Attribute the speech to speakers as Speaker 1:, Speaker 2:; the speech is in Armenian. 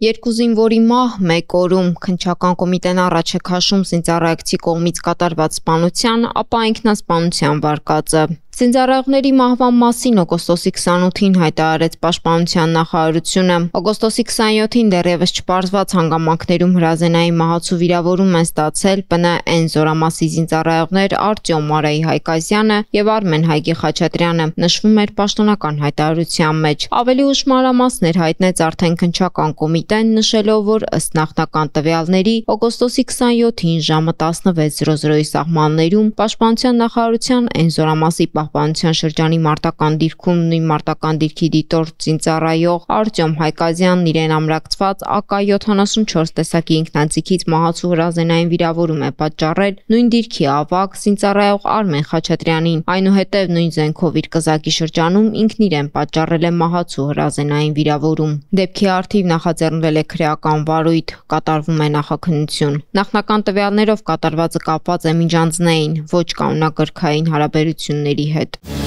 Speaker 1: Երկու զինվորի մահ մեկ օրում քննչական կոմիտեն առաջ է քաշում զինծառայողի կողմից կատարված սպանության, ապա ինքնասպանության վարկածը։ Զինծառայողների մահվան մասին օգոստոսի 28-ին հայտարարեց Պաշտպանության նախարարությունը։ Օգոստոսի 27-ին դեռևս չպարզված հանգամանքներում հրազենային մահացու վիրավորում են ստացել ՊՆ զորամասի զինծառայողներ Արտյոմ Մարայի Հայկազյանը եւ Արմեն Հայգի Խաչատրյանը, նշվում էր պաշտոնական հայտարարության մեջ։ Ավելի ուշ մանրամասներ հայտնեց արդեն քննչական կոմիտեն, նշելով, որ ըստ նախնական տվյալների օգոստոսի 27-ին ժամը 16:00-ի սահմաններում Պաշտպանության նախարարության զորամասի Պահպանության շրջանի մարտական դիրքում նույն մարտական դիրքի դիտորդ զինծառայող Արտյոմ Հայկազյանն իրեն ամրացված AK-74 տեսակի ինքնաձիգից մահացու հրազենային վիրավորում է պատճառել նույն դիրքի ավագ զինծառայող Արմեն Խաչատրյանին, այնուհետև նույն զենքով իր կզակի շրջանում ինքն իրեն պատճառել է մահացու հրազենային վիրավորում։ Դեպքի առթիվ նախաձեռնվել է քրեական վարույթ, կատարվում է նախաքննություն։ Նախնական տվյալներով կատարվածը կապված է միջանձնային, ոչ կանոնակարգային հարաբերությունների հետ։